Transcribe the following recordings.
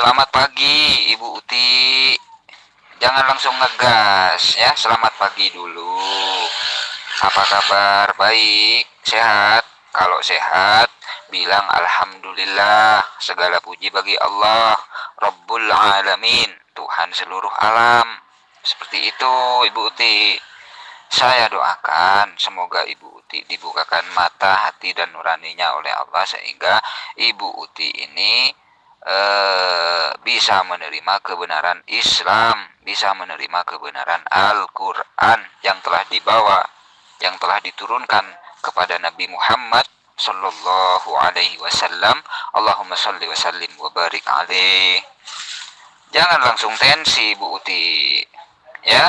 Selamat pagi Ibu Uti. Jangan langsung ngegas ya. Selamat pagi dulu. Apa kabar? Baik, sehat. Kalau sehat, bilang alhamdulillah. Segala puji bagi Allah, Rabbul Alamin, Tuhan seluruh alam. Seperti itu Ibu Uti. Saya doakan semoga Ibu Uti dibukakan mata, hati, dan nuraninya oleh Allah sehingga Ibu Uti ini bisa menerima kebenaran Islam, bisa menerima kebenaran Al-Quran yang telah dibawa, yang telah diturunkan kepada Nabi Muhammad Sallallahu Alaihi Wasallam. Allahumma salli wa sallim wa barik alaih. Jangan langsung tensi Bu Uti, ya.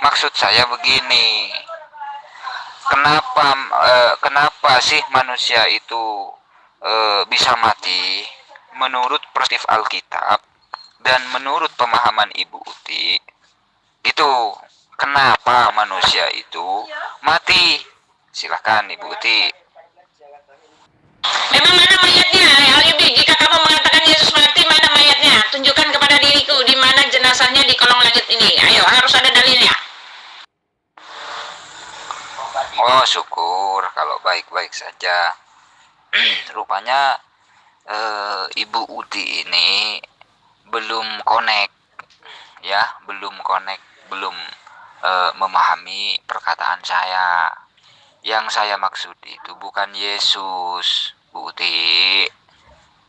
Maksud saya begini, kenapa sih manusia itu bisa mati? Menurut perspektif Alkitab dan menurut pemahaman Ibu Uti, itu kenapa manusia itu mati? Silakan Ibu Uti. Memang mana mayatnya, Alibi? Jika kamu mengatakan Yesus mati, mana mayatnya? Tunjukkan kepada diriku di mana jenazahnya di kolong langit ini. Ayo, harus ada dalilnya. Oh, syukur kalau baik-baik saja. Rupanya Ibu Uti ini belum connect, ya, belum memahami perkataan saya. Yang saya maksud itu bukan Yesus, Bu Uti,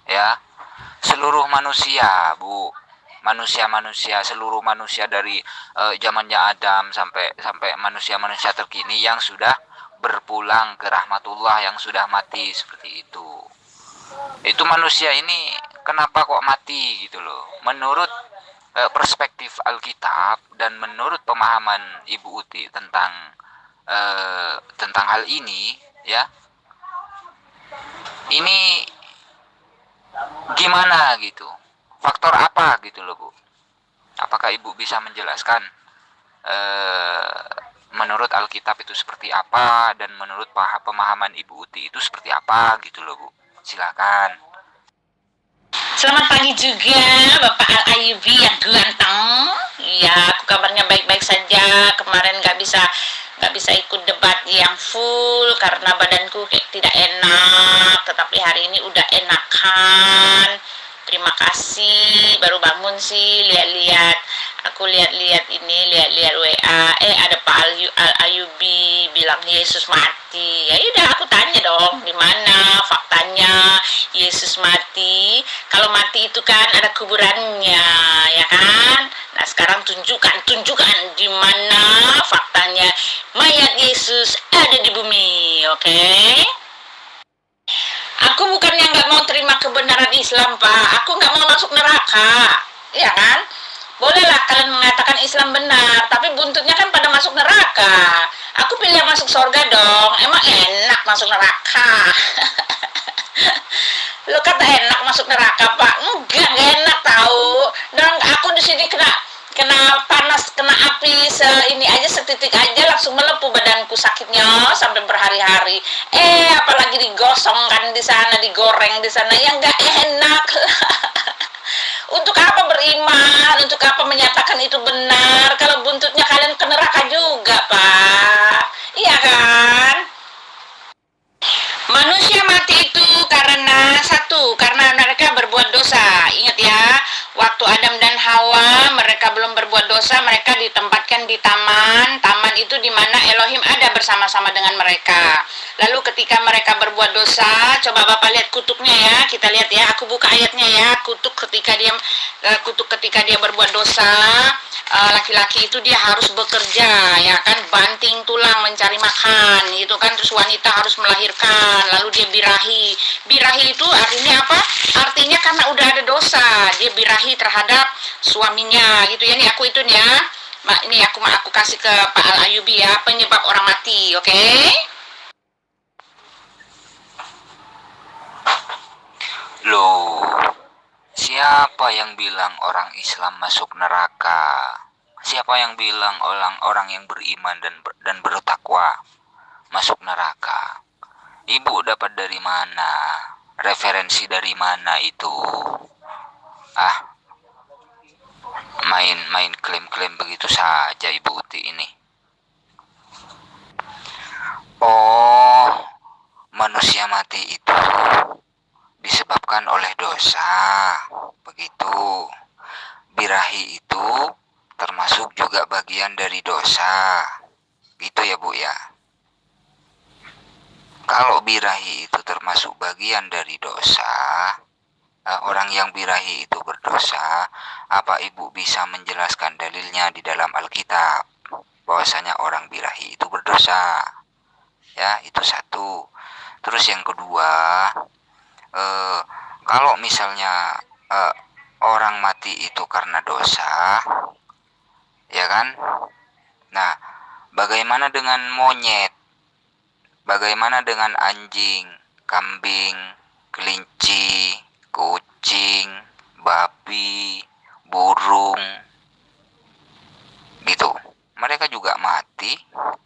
ya, seluruh manusia, Bu. Manusia-manusia, seluruh manusia dari zamannya Adam sampai manusia-manusia terkini yang sudah berpulang ke rahmatullah, yang sudah mati seperti itu. Itu manusia ini kenapa kok mati gitu loh. Menurut perspektif Alkitab dan menurut pemahaman Ibu Uti tentang hal ini, ya. Ini gimana gitu? Faktor apa gitu loh, Bu? Apakah Ibu bisa menjelaskan menurut Alkitab itu seperti apa dan menurut pemahaman Ibu Uti itu seperti apa gitu loh, Bu? Silakan. Selamat pagi juga Bapak Al-Ayubi yang ganteng. Ya, aku kabarnya baik-baik saja. Kemarin nggak bisa ikut debat yang full karena badanku kayak tidak enak. Tetapi hari ini udah enakan. Terima kasih. Baru bangun sih, lihat-lihat. Aku lihat-lihat WA. Ada Pak Al-Ayubi bilang Yesus mati. Ya udah, aku tanya dong, di mana faktanya Yesus mati? Kalau mati itu kan ada kuburannya, ya kan? Nah, sekarang tunjukkan di mana faktanya mayat Yesus ada di bumi, oke? Aku bukannya nggak mau terima kebenaran Islam, Pak. Aku nggak mau masuk neraka, ya kan? Bolehlah kalian mengatakan Islam benar, tapi buntutnya kan pada masuk neraka. Aku pilih masuk surga dong. Emang enak masuk neraka? Lo kata enak masuk neraka, Pak? Enggak enak tahu. Dan aku di sini kena panas, kena api ini aja, setitik aja langsung melepuh badanku, sakitnya sampai berhari-hari. Apalagi digosong kan di sana, digoreng di sana, ya nggak enak. Untuk apa beriman? Untuk apa menyatakan itu benar kalau buntutnya kalian ke neraka juga, Pak? Iya kan? Manusia mati itu karena karena mereka berbuat dosa. Ingat ya, waktu Adam dan Hawa mereka belum berbuat dosa, mereka ditempatkan di taman. Taman itu di mana Elohim ada bersama-sama dengan mereka. Lalu ketika mereka berbuat dosa, coba Bapak lihat kutuknya ya. Kita lihat ya, aku buka ayatnya ya. Kutuk ketika dia berbuat dosa, laki-laki itu dia harus bekerja, ya kan, banting tulang mencari makan, gitu kan. Terus wanita harus melahirkan, lalu dia birahi. Birahi itu artinya apa? Artinya karena udah ada dosa, dia birahi terhadap suaminya, gitu ya. Nih aku itu nih ya. Ini aku kasih ke Pak Al-Ayubi ya, penyebab orang mati, oke? Loh, siapa yang bilang orang Islam masuk neraka? Siapa yang bilang orang yang beriman dan bertakwa masuk neraka? Ibu dapat dari mana? Referensi dari mana itu? Main klaim-klaim begitu saja Ibu Uti ini. Oh, manusia mati itu disebabkan oleh dosa. Begitu. Birahi itu termasuk juga bagian dari dosa. Gitu ya Bu ya. Kalau birahi itu termasuk bagian dari dosa, orang yang birahi itu berdosa, apa Ibu bisa menjelaskan dalilnya di dalam Alkitab bahwasanya orang birahi itu berdosa? Ya, itu satu. Terus yang kedua, kalau misalnya orang mati itu karena dosa, ya kan? Nah, bagaimana dengan monyet? Bagaimana dengan anjing, kambing, kelinci, kucing, babi, burung, gitu? Mereka juga mati,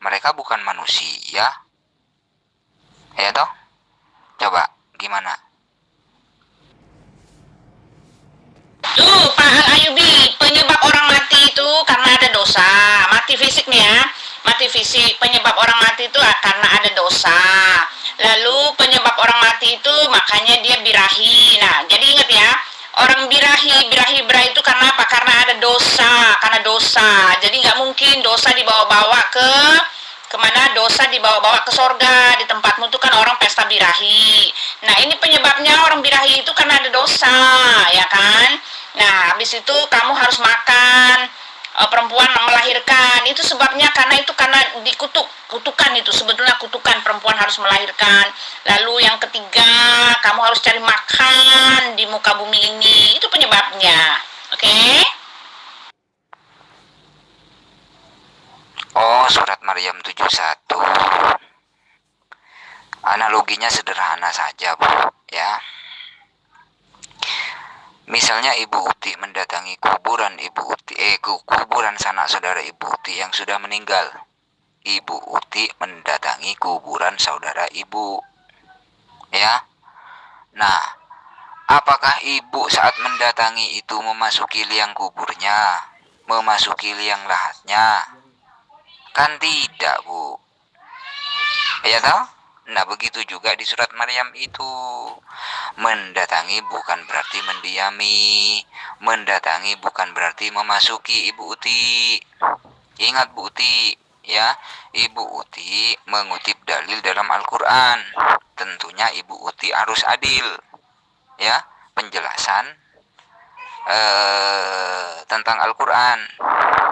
mereka bukan manusia, ya toh? Coba, gimana? Tuh, Pak Al-Ayubi, penyebab orang mati itu karena ada dosa. Mati fisik nih ya. Mati fisik, penyebab orang mati itu karena ada dosa. Lalu penyebab orang mati itu makanya dia birahi. Nah, jadi ingat ya, orang birahi itu karena apa? Karena ada dosa, karena dosa. Jadi nggak mungkin dosa dibawa-bawa ke kemana, dosa dibawa-bawa ke sorga. Di tempatmu itu kan orang pesta birahi. Nah, ini penyebabnya orang birahi itu karena ada dosa, ya kan? Nah, habis itu kamu harus makan, perempuan melahirkan, itu sebabnya karena kutukan itu sebetulnya kutukan, perempuan harus melahirkan. Lalu yang ketiga, kamu harus cari makan di muka bumi ini, itu penyebabnya. Oke? Oh, surat Maryam 71. Analoginya sederhana saja, Bu, ya. Misalnya Ibu Uti mendatangi kuburan kuburan sanak saudara Ibu Uti yang sudah meninggal. Ibu Uti mendatangi kuburan saudara Ibu. Ya. Nah, apakah Ibu saat mendatangi itu memasuki liang kuburnya, memasuki liang lahatnya? Kan tidak, Bu. Ya toh? Nah, begitu juga di surat Maryam itu. Mendatangi bukan berarti mendiami. Mendatangi bukan berarti memasuki Ibu Uti. Ingat Bu Uti, ya. Ibu Uti mengutip dalil dalam Al-Quran. Tentunya Ibu Uti harus adil. Ya, penjelasan tentang Al-Quran,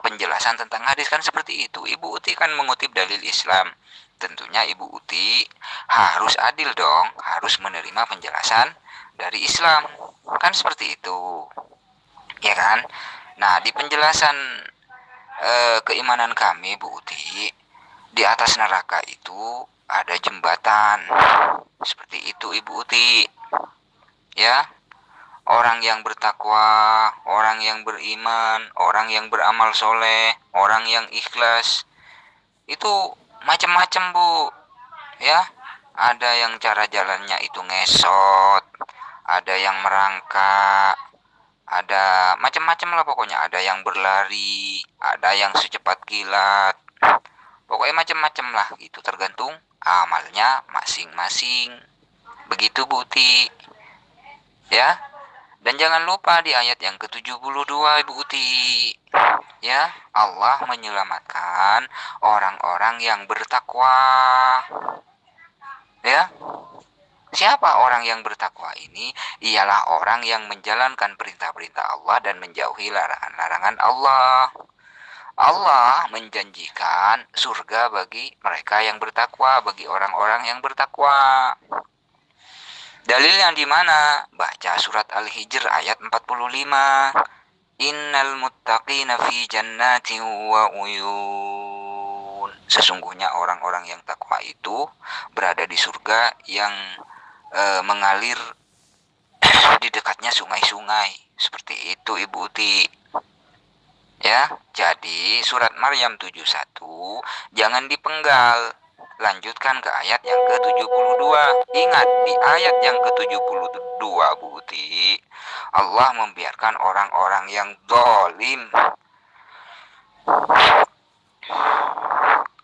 penjelasan tentang hadis kan seperti itu. Ibu Uti kan mengutip dalil Islam. Tentunya Ibu Uti harus adil dong, harus menerima penjelasan dari Islam. Kan seperti itu. Ya kan? Nah, di penjelasan keimanan kami, Bu Uti, di atas neraka itu ada jembatan. Seperti itu, Ibu Uti. Ya. Orang yang bertakwa, orang yang beriman, orang yang beramal soleh, orang yang ikhlas, itu macam-macam, Bu. Ya, ada yang cara jalannya itu ngesot, ada yang merangkak, ada macam-macam lah pokoknya. Ada yang berlari, ada yang secepat kilat. Pokoknya macam-macam lah, itu tergantung amalnya masing-masing. Begitu, Bu Uti. Ya. Dan jangan lupa di ayat yang ke-72 Ibu Uti, ya, Allah menyelamatkan orang-orang yang bertakwa. Ya. Siapa orang yang bertakwa ini? Ialah orang yang menjalankan perintah-perintah Allah dan menjauhi larangan-larangan Allah. Allah menjanjikan surga bagi mereka yang bertakwa, bagi orang-orang yang bertakwa. Dalil yang di mana? Baca surat Al-Hijr ayat 45. Innal muttaqina fi jannatin wa uyun. Sesungguhnya orang-orang yang takwa itu berada di surga yang mengalir di dekatnya sungai-sungai. Seperti itu, Ibu Uti. Ya, jadi surat Maryam 71 jangan dipenggal. Lanjutkan ke ayat yang ke-72. Ingat, di ayat yang ke-72, Bu Uti, Allah membiarkan orang-orang yang zalim.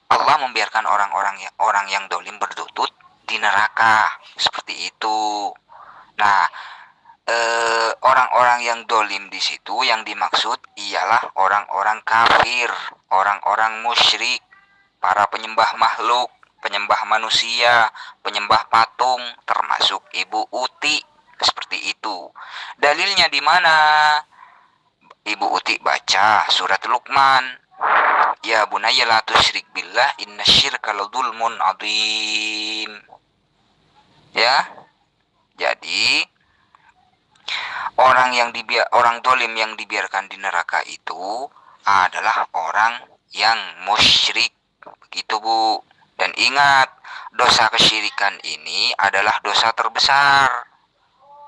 Allah membiarkan orang yang zalim berlutut di neraka. Seperti itu. Nah, orang-orang yang dolim di situ yang dimaksud ialah orang-orang kafir, orang-orang musyrik, para penyembah makhluk, penyembah manusia, penyembah patung, termasuk Ibu Uti. Seperti itu. Dalilnya di mana? Ibu Uti baca surat Luqman. Ya bunayya la tusyrik billah innasyirka ladzulmun adzim. Ya. Jadi orang dolim yang dibiarkan di neraka itu adalah orang yang musyrik. Begitu, Bu. Dan ingat, dosa kesyirikan ini adalah dosa terbesar.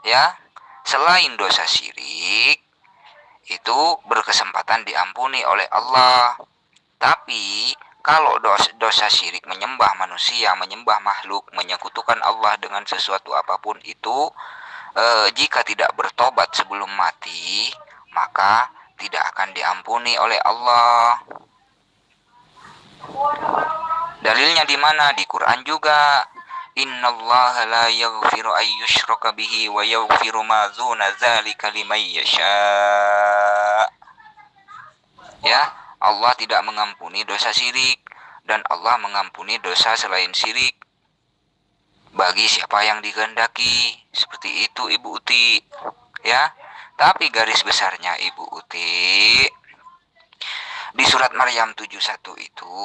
Ya. Selain dosa syirik, itu berkesempatan diampuni oleh Allah. Tapi kalau dosa syirik menyembah manusia, menyembah makhluk, menyekutukan Allah dengan sesuatu apapun itu, jika tidak bertobat sebelum mati, maka tidak akan diampuni oleh Allah. Dalilnya di mana? Di Quran juga. Innallaha la yaghfiru ay yushraka bihi wa yaghfiru ma dzuna dzalika liman yasha. Ya, Allah tidak mengampuni dosa syirik dan Allah mengampuni dosa selain syirik bagi siapa yang dikehendaki. Seperti itu, Ibu Uti. Ya. Tapi garis besarnya, Ibu Uti, di surat Maryam 71 itu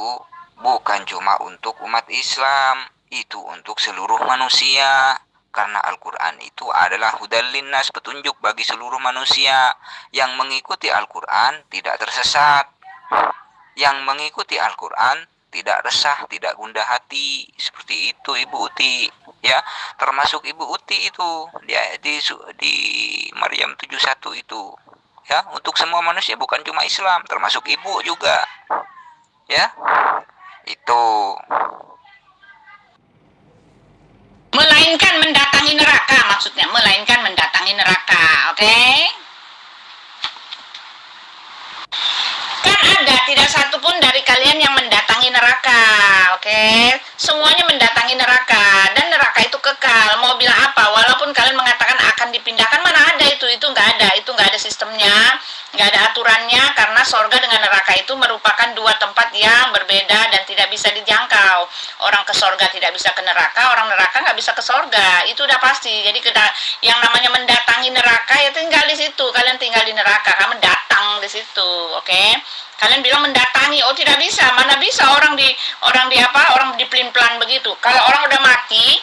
bukan cuma untuk umat Islam, itu untuk seluruh manusia. Karena Al-Quran itu adalah hudal linnas, petunjuk bagi seluruh manusia. Yang mengikuti Al-Quran tidak tersesat. Yang mengikuti Al-Quran tidak resah, tidak gundah hati. Seperti itu, Ibu Uti. Ya, termasuk Ibu Uti itu di Maryam 71 itu. Ya, untuk semua manusia, bukan cuma Islam, termasuk ibu juga. Ya. Itu. Melainkan mendatangi neraka, maksudnya melainkan mendatangi neraka. Oke? Kan ada tidak satu pun dari kalian yang mendatangi neraka, oke? Semuanya mendatangi neraka, dan neraka itu kekal. Mau bilang apa? Walaupun kalian mengatakan akan dipindahkan, mana ada itu nggak ada sistemnya, nggak ada aturannya, karena sorga dengan neraka itu merupakan dua tempat yang berbeda dan tidak bisa dijangkau. Orang ke sorga tidak bisa ke neraka, orang neraka nggak bisa ke sorga, itu udah pasti. Jadi yang namanya mendatangi neraka ya tinggal di situ, kalian tinggal di neraka, kamu datang di situ, oke? Kalian bilang mendatangi, oh tidak bisa, mana bisa orang di pelin-pelan begitu. Kalau orang udah mati,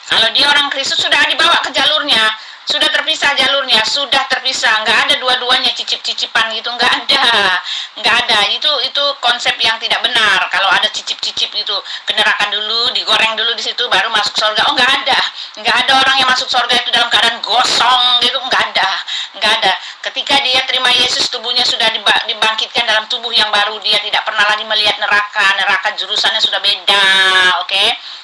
kalau dia orang Kristus sudah dibawa ke jalurnya, sudah terpisah jalurnya, sudah terpisah, nggak ada dua-duanya cicip-cicipan gitu, nggak ada. Itu konsep yang tidak benar. Kalau ada cicip-cicip itu ke neraka dulu, digoreng dulu di situ, baru masuk surga. Oh nggak ada orang yang masuk surga itu dalam keadaan gosong gitu, nggak ada. Ketika dia terima Yesus, tubuhnya sudah dibangkitkan dalam tubuh yang baru, dia tidak pernah lagi melihat neraka jurusannya sudah beda, oke?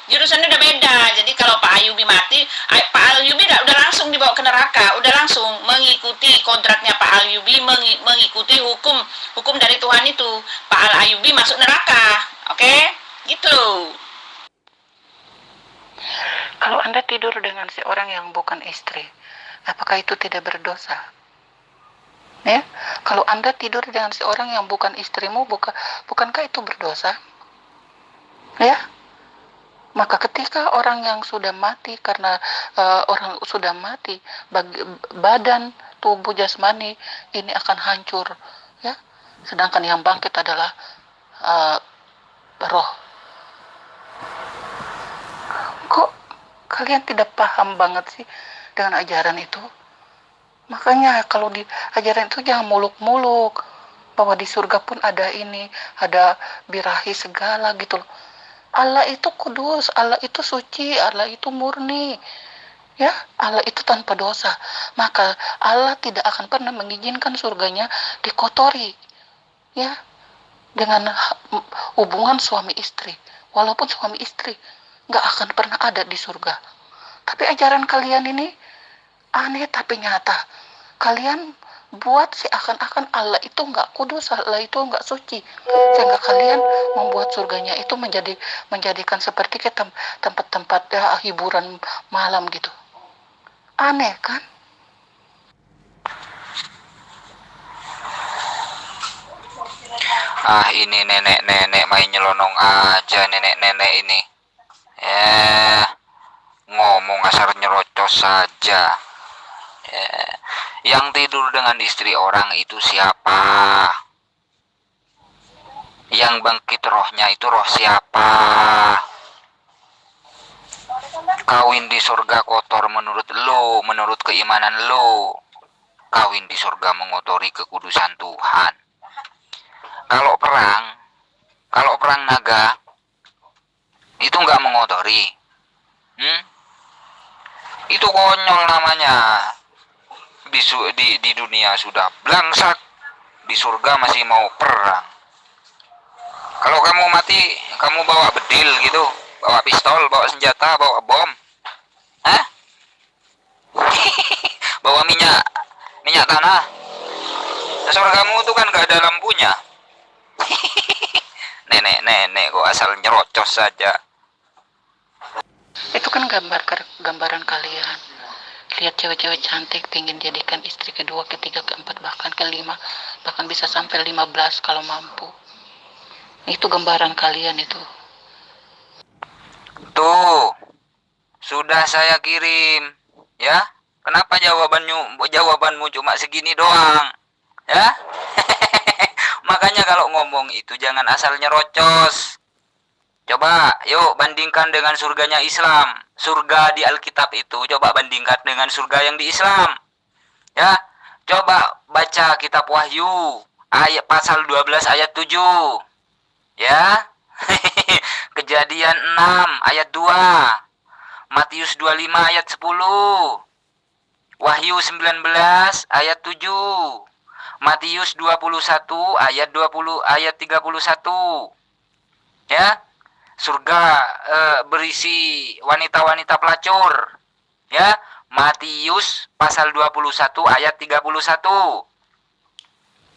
Jurusannya udah beda. Jadi kalau Pak Ayubi mati, Pak Ayubi udah langsung dibawa ke neraka, udah langsung mengikuti kodratnya Pak Ayubi, mengikuti hukum dari Tuhan itu. Pak Ayubi masuk neraka, oke? Gitu. Kalau Anda tidur dengan seorang yang bukan istri, apakah itu tidak berdosa? Ya, kalau Anda tidur dengan seorang yang bukan istrimu, bukankah itu berdosa? Ya, maka ketika orang yang sudah mati, karena orang sudah mati, badan, tubuh jasmani ini akan hancur, ya. Sedangkan yang bangkit adalah roh. Kok kalian tidak paham banget sih dengan ajaran itu? Makanya kalau di ajaran itu jangan muluk-muluk bahwa di surga pun ada ini, ada birahi segala gitu loh. Allah itu kudus, Allah itu suci, Allah itu murni. Ya, Allah itu tanpa dosa. Maka Allah tidak akan pernah mengizinkan surganya dikotori. Ya, dengan hubungan suami istri. walaupun suami istri, nggak akan pernah ada di surga. Tapi ajaran kalian ini aneh tapi nyata. Kalian buat seakan-akan Allah itu nggak kudus, Allah itu nggak suci, sehingga kalian membuat surganya itu menjadikan seperti ke tempat-tempat hiburan malam gitu. Aneh kan? Ini nenek-nenek main nyelonong aja, nenek-nenek ini. Ngomong asal nyerocos saja. Yang tidur dengan istri orang itu siapa? Yang bangkit rohnya itu roh siapa? Kawin di surga kotor menurut lo, menurut keimanan lo. Kawin di surga mengotori kekudusan Tuhan. Kalau perang naga itu nggak mengotori. Itu konyol namanya. Di dunia sudah blangsak, di surga masih mau perang. Kalau kamu mati, kamu bawa bedil gitu, bawa pistol, bawa senjata, bawa bom, bawa minyak tanah. Surgamu itu kan gak ada lampunya. Nenek kok asal nyerocos saja. Itu kan gambaran kalian. Lihat cewek-cewek cantik pengen jadikan istri kedua, ketiga, keempat, bahkan kelima, bahkan bisa sampai 15 kalau mampu. Itu gambaran kalian itu. Tuh, sudah saya kirim, ya. Kenapa jawabanmu cuma segini doang, ya? Makanya kalau ngomong itu jangan asal nyerocos. Coba, yuk bandingkan dengan surganya Islam. Surga di Alkitab itu coba bandingkan dengan surga yang di Islam. Ya, coba baca kitab Wahyu ayat pasal 12 ayat 7. Ya. Kejadian 6 ayat 2. Matius 25 ayat 10. Wahyu 19 ayat 7. Matius 21 ayat 31. Ya. Surga berisi wanita-wanita pelacur. Ya, Matius pasal 21 ayat 31.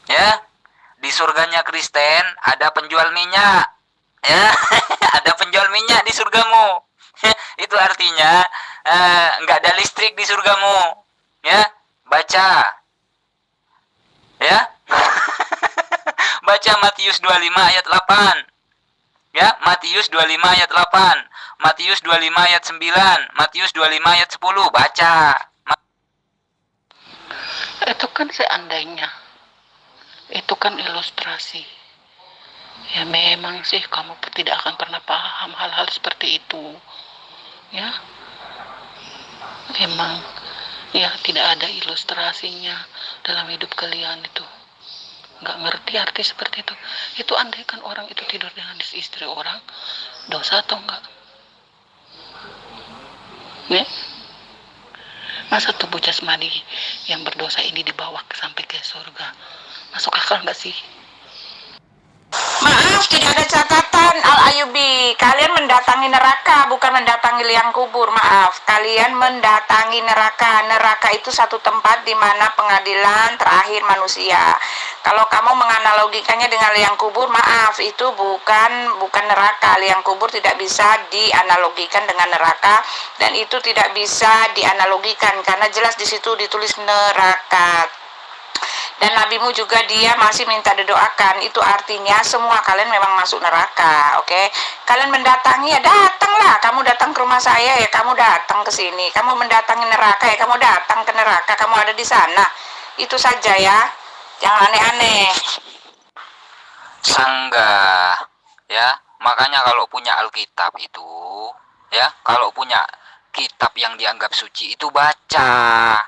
Ya. Di surganya Kristen ada penjual minyak. Ya, ada penjual minyak di surgamu. Itu artinya nggak ada listrik di surgamu. Ya, baca. Ya. Baca Matius 25 ayat 8. Ya, Matius 25 ayat 8, Matius 25 ayat 9, Matius 25 ayat 10, baca. Itu kan seandainya. Itu kan ilustrasi. Ya memang sih kamu tidak akan pernah paham hal-hal seperti itu. Ya. Memang ya tidak ada ilustrasinya dalam hidup kalian itu. Nggak ngerti arti seperti itu andaikan orang itu tidur dengan istri orang, dosa atau enggak? Nih, masa tubuh jasmani yang berdosa ini dibawa sampai ke surga? Masuk akal nggak sih? Maaf, tidak ada catatan Al-Ayubi. Kalian mendatangi neraka, bukan mendatangi liang kubur. Maaf, kalian mendatangi neraka. Neraka itu satu tempat di mana pengadilan terakhir manusia. Kalau kamu menganalogikannya dengan liang kubur, maaf, itu bukan neraka. Liang kubur tidak bisa dianalogikan dengan neraka, dan itu tidak bisa dianalogikan karena jelas di situ ditulis neraka. Dan nabimu juga dia masih minta didoakan. Itu artinya semua kalian memang masuk neraka. Oke, kalian mendatangi, ya datanglah. Kamu datang ke rumah saya, ya kamu datang ke sini. Kamu mendatangi neraka, ya kamu datang ke neraka. Kamu ada di sana. Itu saja ya, jangan aneh-aneh. Sanggah, ya. Makanya kalau punya Alkitab itu, ya, kalau punya kitab yang dianggap suci itu baca.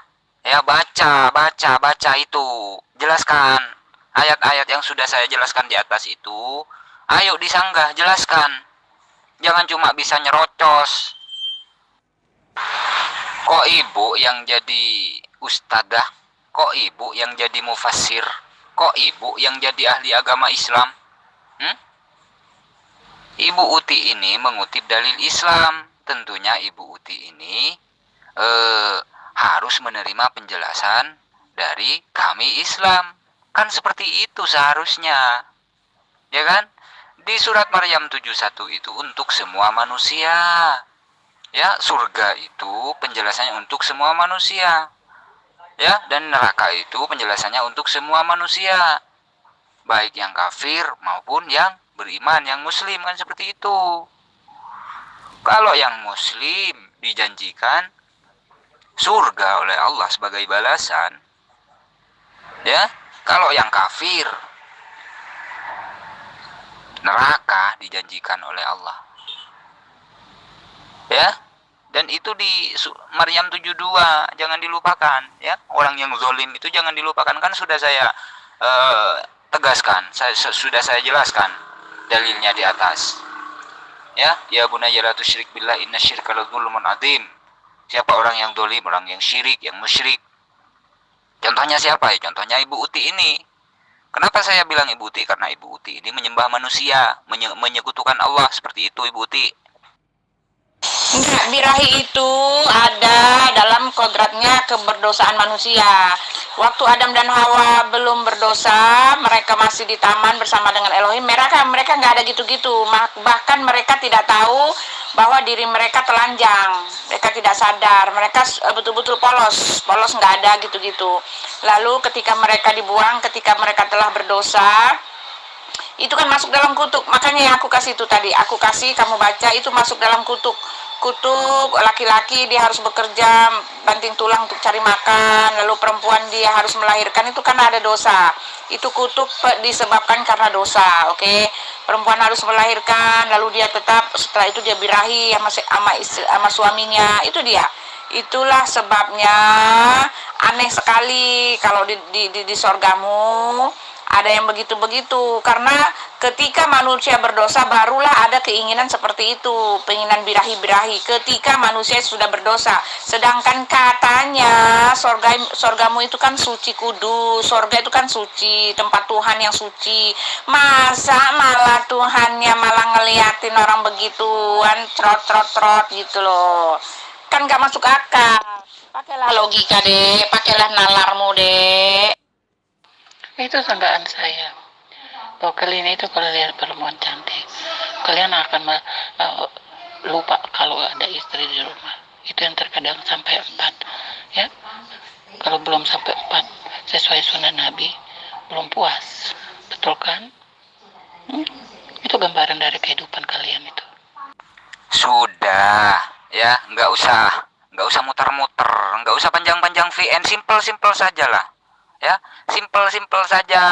Ya, baca itu. Jelaskan ayat-ayat yang sudah saya jelaskan di atas itu. Ayo disanggah, jelaskan. Jangan cuma bisa nyerocos. Kok ibu yang jadi ustadzah? Kok ibu yang jadi mufassir? Kok ibu yang jadi ahli agama Islam? Ibu Uti ini mengutip dalil Islam. Tentunya Ibu Uti ini harus menerima penjelasan dari kami Islam. Kan seperti itu seharusnya. Ya kan? Di surat Maryam 71 itu untuk semua manusia. Ya, surga itu penjelasannya untuk semua manusia. Ya, dan neraka itu penjelasannya untuk semua manusia. Baik yang kafir maupun yang beriman, yang muslim, kan seperti itu. Kalau yang muslim dijanjikan surga oleh Allah sebagai balasan. Ya, kalau yang kafir neraka dijanjikan oleh Allah. Ya, dan itu di Maryam 72, jangan dilupakan ya. Orang yang zalim itu jangan dilupakan, kan sudah saya tegaskan, sudah saya jelaskan dalilnya di atas. Ya bunayya la tusyrik billah innasyirka ladzulmun adzim. Siapa orang yang zalim, orang yang syirik, yang musyrik. Contohnya siapa ya? Contohnya Ibu Uti ini. Kenapa saya bilang Ibu Uti? Karena Ibu Uti ini menyembah manusia, menyekutukan Allah, seperti itu Ibu Uti. Enggak, birahi itu ada dalam kodratnya keberdosaan manusia. Waktu Adam dan Hawa belum berdosa, mereka masih di taman bersama dengan Elohim. Mereka nggak ada gitu-gitu. Bahkan mereka tidak tahu bahwa diri mereka telanjang. Mereka tidak sadar. Mereka betul-betul polos nggak ada gitu-gitu. Lalu ketika mereka dibuang, ketika mereka telah berdosa, itu kan masuk dalam kutuk. Makanya yang aku kasih itu tadi, aku kasih kamu baca, itu masuk dalam kutuk. Kutuk laki-laki dia harus bekerja banting tulang untuk cari makan, lalu perempuan dia harus melahirkan, itu karena ada dosa. Itu kutuk disebabkan karena dosa. Oke. Perempuan harus melahirkan, lalu dia tetap setelah itu dia birahi sama suaminya. Itu dia. Itulah sebabnya aneh sekali kalau di sorgamu ada yang begitu-begitu, karena ketika manusia berdosa barulah ada keinginan seperti itu, keinginan birahi-birahi ketika manusia sudah berdosa. Sedangkan katanya sorgamu itu kan suci kudus, sorga itu kan suci, tempat Tuhan yang suci. Masa malah Tuhannya malah ngeliatin orang begituan trot gitu loh, kan gak masuk akal. Pakailah logika deh, pakailah nalarmu deh. Itu sangkaan saya. Bahwa kalian itu kalau lihat perempuan cantik, kalian akan lupa kalau ada istri di rumah. Itu yang terkadang sampai 4. Ya, kalau belum sampai 4 sesuai sunnah Nabi, belum puas. Betul kan? Itu gambaran dari kehidupan kalian itu. Sudah, ya, nggak usah muter-muter, nggak usah panjang-panjang VN, simple saja lah. Ya, simple saja.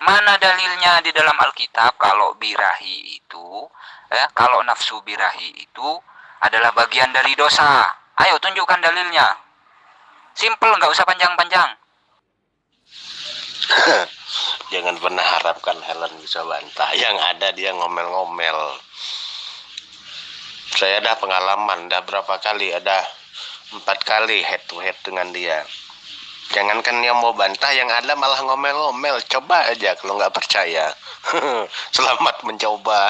Mana dalilnya di dalam Alkitab kalau birahi itu, kalau nafsu birahi itu adalah bagian dari dosa? Ayo tunjukkan dalilnya. Simple, nggak usah panjang-panjang. Jangan pernah harapkan Helen bisa bantah. Yang ada dia ngomel-ngomel. Saya ada pengalaman, berapa kali, ada 4 kali head to head dengan dia. Jangankan dia mau bantah, yang ada malah ngomel-ngomel. Coba aja kalau nggak percaya. Selamat mencoba.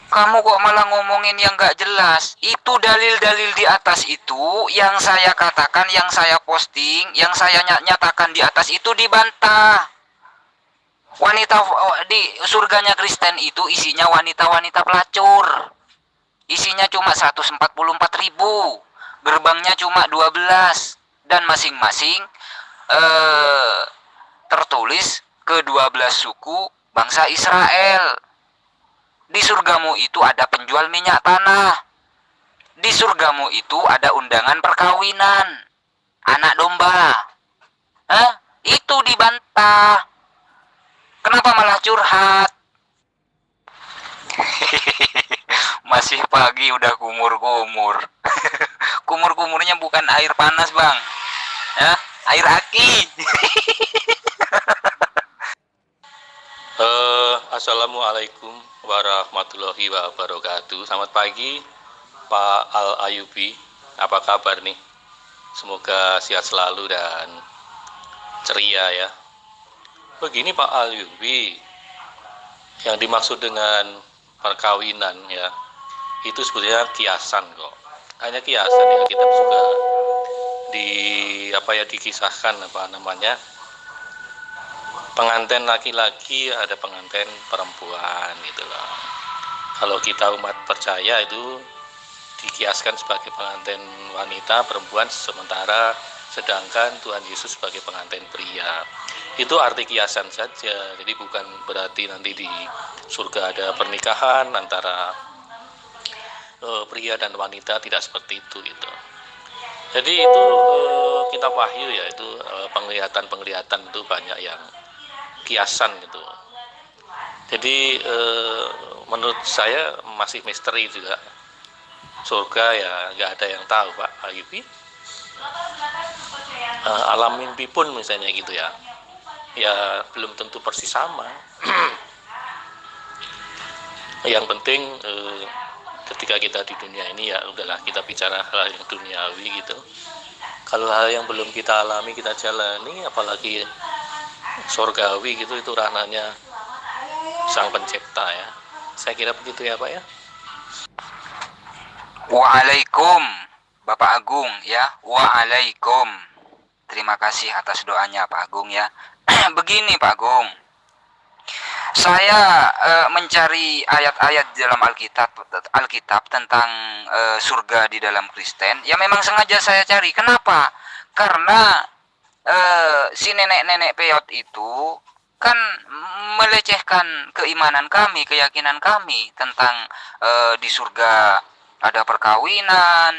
Kamu kok malah ngomongin yang nggak jelas? Itu dalil-dalil di atas itu yang saya katakan, yang saya posting, yang saya nyatakan di atas itu dibantah. Wanita di surganya Kristen itu isinya wanita-wanita pelacur. Isinya cuma 144.000. Gerbangnya cuma 12 dan masing-masing tertulis ke-12 suku bangsa Israel. Di surgamu itu ada penjual minyak tanah. Di surgamu itu ada undangan perkawinan anak domba. Itu dibantah. Kenapa malah curhat? Masih pagi udah kumur-kumur. Kumur-kumurnya bukan air panas, Bang. Ya, air aki. Assalamualaikum warahmatullahi wabarakatuh. Selamat pagi Pak Al Ayubi. Apa kabar nih? Semoga sehat selalu dan ceria ya. Begini Pak Al Ayubi, Yang dimaksud dengan perkawinan ya, itu sebetulnya kiasan kok. Hanya kiasan ya, kita juga dikisahkan pengantin laki-laki, ada pengantin perempuan gitu loh. Kalau kita umat percaya itu dikiaskan sebagai pengantin wanita perempuan, sementara sedangkan Tuhan Yesus sebagai pengantin pria. Itu arti kiasan saja. Jadi bukan berarti nanti di surga ada pernikahan antara pria dan wanita, tidak seperti itu gitu. Jadi itu kitab Wahyu ya, itu penglihatan itu banyak yang kiasan gitu. Jadi menurut saya masih misteri juga. Surga ya nggak ada yang tahu Pak Ayubi. Alam mimpi pun misalnya gitu ya, ya belum tentu persis sama. Yang penting ketika kita di dunia ini ya udahlah, kita bicara hal yang duniawi gitu. Kalau hal yang belum kita alami, kita jalani, apalagi surgawi gitu, itu ranahnya Sang Pencipta ya. Saya kira begitu ya Pak ya. Waalaikum Bapak Agung ya. Waalaikum. Terima kasih atas doanya Pak Agung ya. Begini Pak Agung, saya mencari ayat-ayat dalam Alkitab tentang surga di dalam Kristen. Ya memang sengaja saya cari. Kenapa? Karena si nenek-nenek peyot itu kan melecehkan keimanan kami, keyakinan kami tentang di surga ada perkawinan,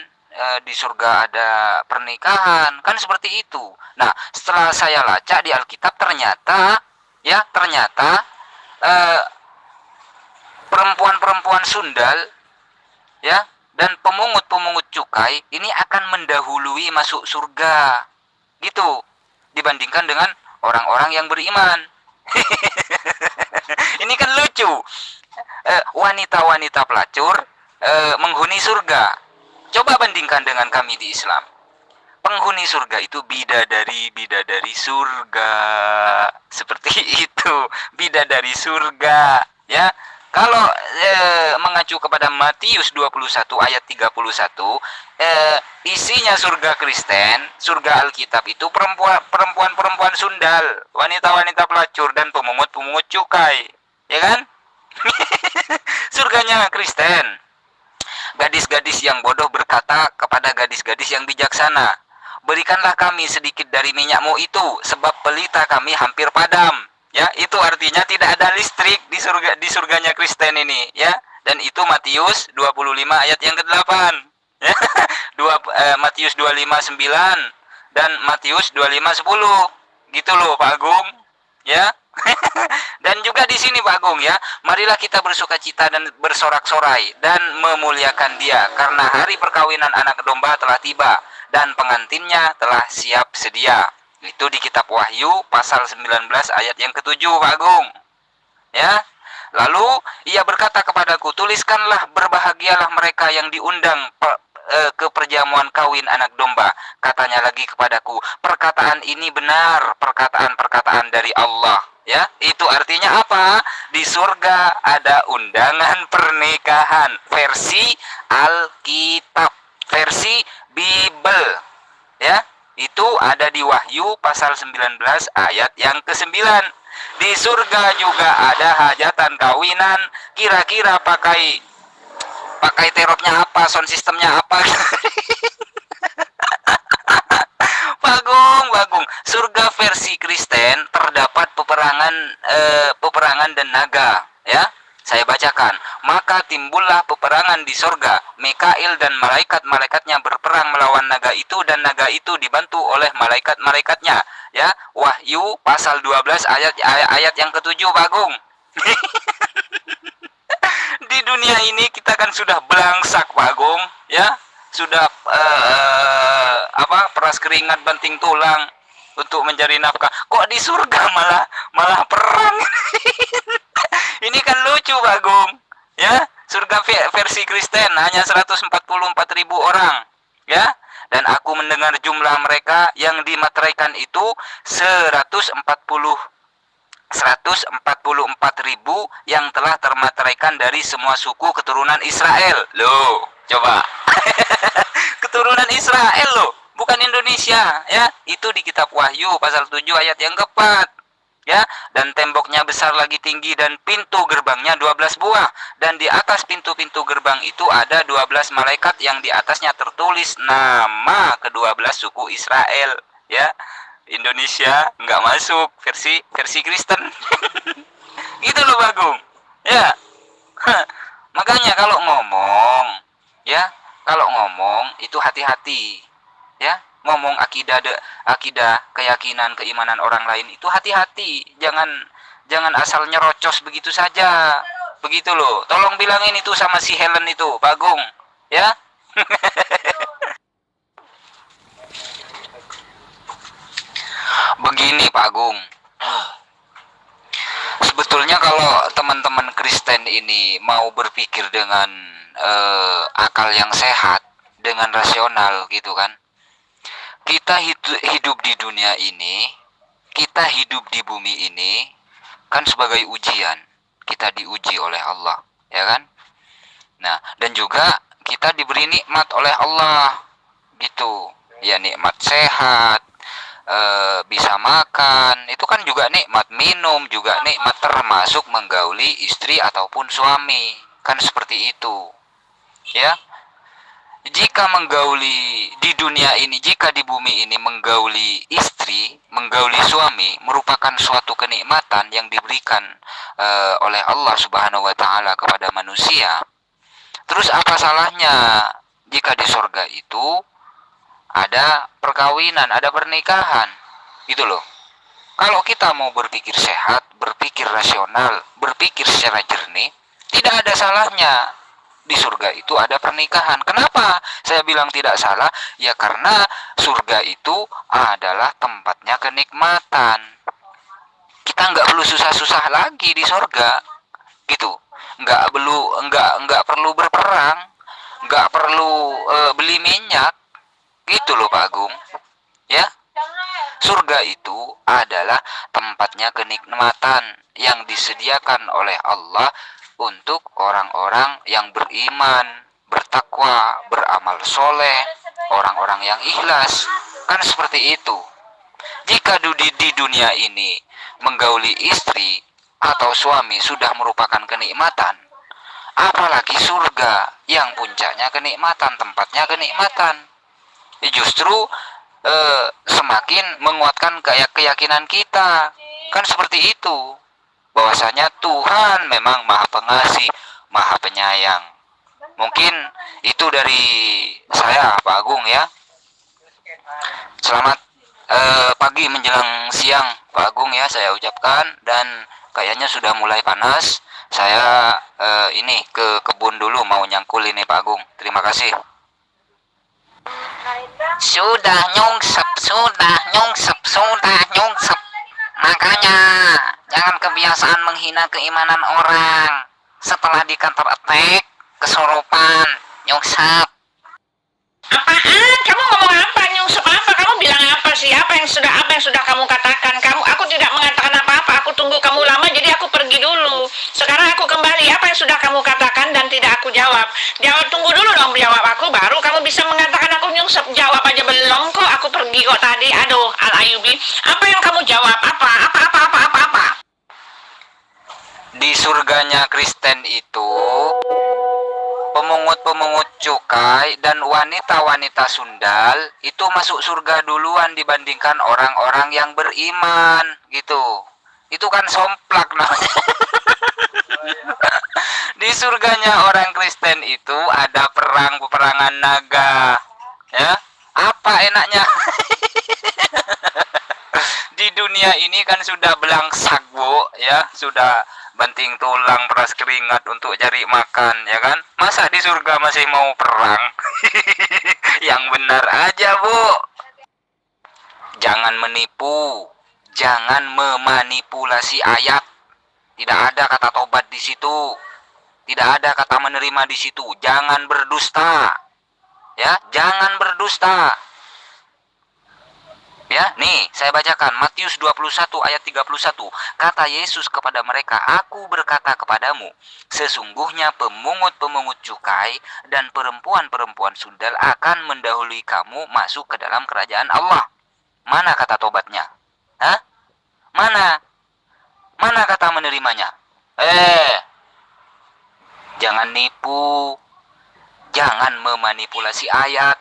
di surga ada pernikahan, kan seperti itu. Nah, setelah saya lacak di Alkitab, ternyata perempuan-perempuan sundal ya dan pemungut-pemungut cukai ini akan mendahului masuk surga gitu, dibandingkan dengan orang-orang yang beriman. Ini kan lucu. Wanita-wanita pelacur menghuni surga. Coba bandingkan dengan kami di Islam. Penghuni surga itu bidadari surga. Seperti itu, bidadari surga, ya. Kalau mengacu kepada Matius 21 ayat 31, isinya surga Kristen, surga Alkitab itu perempuan-perempuan sundal, wanita-wanita pelacur dan pemungut-pemungut cukai, ya kan? Surganya Kristen. Gadis-gadis yang bodoh berkata kepada gadis-gadis yang bijaksana, "Berikanlah kami sedikit dari minyakmu itu, sebab pelita kami hampir padam." Ya, itu artinya tidak ada listrik di surganya Kristen ini, ya. Dan itu Matius 25 ayat yang ke-8. Ya. Matius 25:9 dan Matius 25:10. Gitu loh Pak Agung, ya. Dan juga di sini Pak Agung ya, marilah kita bersukacita dan bersorak-sorai dan memuliakan Dia, karena hari perkawinan anak domba telah tiba dan pengantinnya telah siap sedia. Itu di kitab Wahyu pasal 19 ayat yang ke-7 Pak Agung. Ya. Lalu ia berkata kepadaku, "Tuliskanlah, berbahagialah mereka yang diundang ke perjamuan kawin anak domba." Katanya lagi kepadaku, "Perkataan ini benar, perkataan-perkataan dari Allah." Ya, itu artinya apa? Di surga ada undangan pernikahan versi Alkitab, versi Bible. Ya, itu ada di Wahyu pasal 19 ayat yang ke-9. Di surga juga ada hajatan kawinan. Kira-kira pakai teropnya apa, sound systemnya apa? Bagung. Surga versi Kristen terdapat peperangan dan naga, ya. Saya bacakan. Maka timbullah peperangan di surga. Mikail dan malaikat-malaikatnya berperang melawan naga itu, dan naga itu dibantu oleh malaikat-malaikatnya. Ya, Wahyu pasal 12 ayat yang ke-7 Bagung. Di dunia ini kita kan sudah belangsak Bagung, ya. Sudah peras keringat banting tulang untuk mencari nafkah. Kok di surga malah perang? Ini kan lucu Bagong, ya. Surga versi Kristen hanya 144.000 orang, ya. Dan aku mendengar jumlah mereka yang dimateraikan itu 144.000 144.000 yang telah termateraikan dari semua suku keturunan Israel. Loh, coba. Keturunan Israel loh, bukan Indonesia, ya. Itu di kitab Wahyu pasal 7 ayat yang keempat. Ya, dan temboknya besar lagi tinggi dan pintu gerbangnya 12 buah, dan di atas pintu-pintu gerbang itu ada 12 malaikat yang di atasnya tertulis nama ke-12 suku Israel, ya. Indonesia nggak masuk, versi Kristen. Gitu loh Bagong, ya. Makanya kalau ngomong, ya, kalau ngomong itu hati-hati, ya. Ngomong akidah keyakinan, keimanan orang lain itu hati-hati, jangan asal nyerocos begitu saja, begitu loh. Tolong bilangin itu sama si Helen itu, Bagong, ya. Begini Pak Agung, sebetulnya kalau teman-teman Kristen ini mau berpikir dengan akal yang sehat, dengan rasional gitu kan, kita hidup di dunia ini, kita hidup di bumi ini kan sebagai ujian, kita diuji oleh Allah, ya kan. Nah, dan juga kita diberi nikmat oleh Allah, gitu ya, nikmat sehat, bisa makan, itu kan juga nikmat, minum juga nikmat, termasuk menggauli istri ataupun suami, kan seperti itu, ya. Jika menggauli di dunia ini, jika di bumi ini menggauli istri, menggauli suami merupakan suatu kenikmatan yang diberikan oleh Allah Subhanahu wa taala kepada manusia. Terus apa salahnya jika di surga itu ada perkawinan, ada pernikahan, gitu loh. Kalau kita mau berpikir sehat, berpikir rasional, berpikir secara jernih, tidak ada salahnya di surga itu ada pernikahan. Kenapa saya bilang tidak salah? Ya karena surga itu adalah tempatnya kenikmatan. Kita nggak perlu susah-susah lagi di surga, gitu. Nggak perlu berperang, nggak perlu beli minyak, gitu loh Pak Agung, ya. Surga itu adalah tempatnya kenikmatan yang disediakan oleh Allah untuk orang-orang yang beriman, bertakwa, beramal soleh, orang-orang yang ikhlas, kan seperti itu. Jika di dunia ini menggauli istri atau suami sudah merupakan kenikmatan, apalagi surga yang puncaknya kenikmatan, tempatnya kenikmatan, justru semakin menguatkan keyakinan kita, kan seperti itu, bahwasanya Tuhan memang Maha Pengasih, Maha Penyayang. Mungkin itu dari saya Pak Agung, ya. Selamat pagi menjelang siang Pak Agung, ya, saya ucapkan. Dan kayaknya sudah mulai panas. Saya ini ke kebun dulu, mau nyangkul ini Pak Agung. Terima kasih. Sudah nyungsep. Makanya jangan kebiasaan menghina keimanan orang. Setelah di counter attack, kesurupan, nyungsep. Apaan? Kamu ngomong apa? Nyungsep apa? Kamu bilang apa sih? Apa yang sudah kamu katakan? Aku tidak mengatakan apa-apa. Aku tunggu kamu lama, jadi aku pergi dulu. Sekarang aku kembali. Apa yang sudah kamu katakan dan tidak aku jawab? Tunggu dulu dong jawab aku, baru kamu bisa mengatakan aku nyungsep. Jawab aja belum kok. Aku pergi kok tadi. Aduh, Al-Ayubi. Apa yang kamu jawab? Apa? Di surganya Kristen itu pemungut-pemungut cukai dan wanita-wanita sundal itu masuk surga duluan dibandingkan orang-orang yang beriman, gitu. Itu kan somplak namanya. Di surganya orang Kristen itu ada peperangan naga, ya. Apa enaknya? Di dunia ini kan sudah belangsak, Bu, ya, sudah banting tulang, peras keringat untuk cari makan, ya kan? Masa di surga masih mau perang? Yang benar aja, Bu. Jangan menipu, jangan memanipulasi ayat. Tidak ada kata tobat di situ. Tidak ada kata menerima di situ. Jangan berdusta. Ya, jangan berdusta. Ya, nih saya bacakan Matius 21 ayat 31. Kata Yesus kepada mereka, "Aku berkata kepadamu, sesungguhnya pemungut-pemungut cukai dan perempuan-perempuan sundal akan mendahului kamu masuk ke dalam kerajaan Allah." Mana kata tobatnya? Hah? Mana? Mana kata menerimanya? Jangan nipu. Jangan memanipulasi ayat.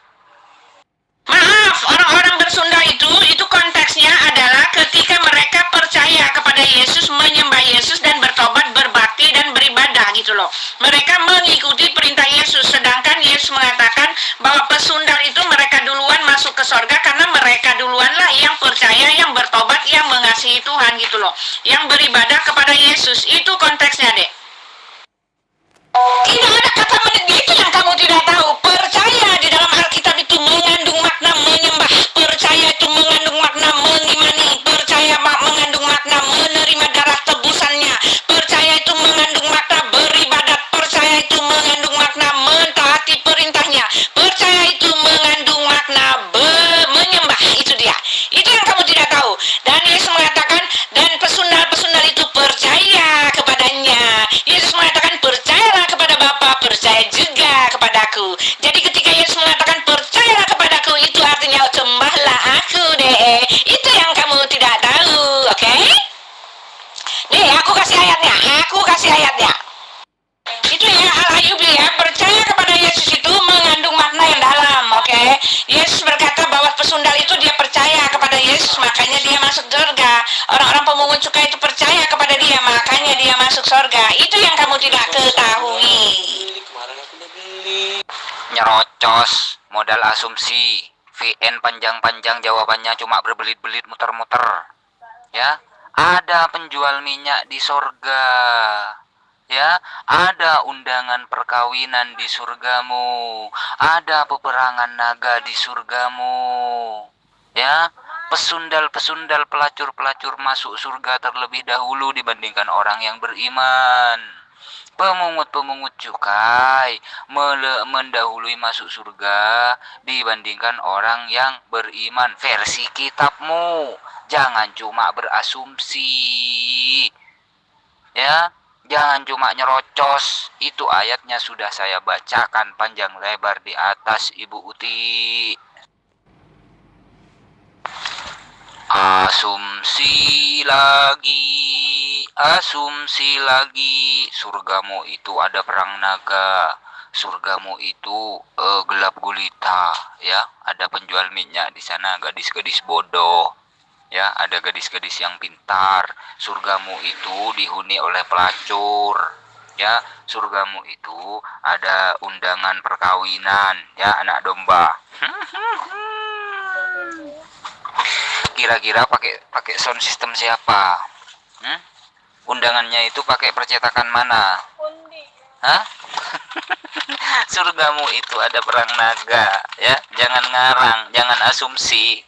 Maaf, orang-orang bersundal itu konteksnya adalah ketika mereka percaya kepada Yesus, menyembah Yesus dan bertobat, berbakti dan beribadah gitu loh. Mereka mengikuti perintah Yesus, sedangkan Yesus mengatakan bahwa pesundal itu mereka duluan masuk ke sorga karena mereka duluanlah yang percaya, yang bertobat, yang mengasihi Tuhan gitu loh. Yang beribadah kepada Yesus, itu konteksnya, Dek. Tidak ada kata itu yang kamu tidak tahu. Percaya di dalam Alkitab itu mengandung makna menyembah. Percaya itu mengandung makna mengimani. Percaya mengandung makna menerima darah tebusannya. Percaya itu mengandung makna beribadat. Percaya itu mengandung makna mentaati perintahnya. Percaya itu mengandung makna menyembah. Itu dia. Itu yang kamu tidak tahu. Dan Yesus mengatakan, dan pesundal-pesundal itu percaya kepadanya. Yesus mengatakan, percayalah kepada Bapa, percaya juga kepadaku. Jadi ketika Yesus mengatakan percayalah kepadaku, itu artinya sembahlah aku deh. Itu yang kamu tidak tahu, oke? Nih, aku kasih ayatnya. Itu ya, Al-Ayyubi ya, percaya kepada Yesus itu mengandung makna yang dalam, oke? Yesus berkata bahwa pesundal itu dia percaya kepada Yesus, makanya dia masuk surga. Orang-orang pemungut cukai itu percaya kepada dia, makanya dia masuk surga. Itu yang kamu tidak ketahui. Nyerocos, modal asumsi, VN panjang-panjang, jawabannya cuma berbelit-belit muter-muter. Ya, ada penjual minyak di surga. Ya, ada undangan perkawinan di surgamu, ada peperangan naga di surgamu. Ya, pesundal-pesundal, pelacur-pelacur masuk surga terlebih dahulu dibandingkan orang yang beriman. Pemungut-pemungut cukai mendahului masuk surga dibandingkan orang yang beriman. Versi kitabmu, jangan cuma berasumsi. Ya, jangan cuma nyerocos. Itu ayatnya sudah saya bacakan panjang lebar di atas, Ibu Uti. Asumsi lagi, surgamu itu ada perang naga, surgamu itu gelap gulita, ya, ada penjual minyak di sana, gadis-gadis bodoh, ya, ada gadis-gadis yang pintar. Surgamu itu dihuni oleh pelacur, ya, surgamu itu ada undangan perkawinan, ya, anak domba. Kira-kira pakai sound system siapa? Undangannya itu pakai percetakan mana? Hah? Surgamu itu ada perang naga, ya. Jangan ngarang, jangan asumsi.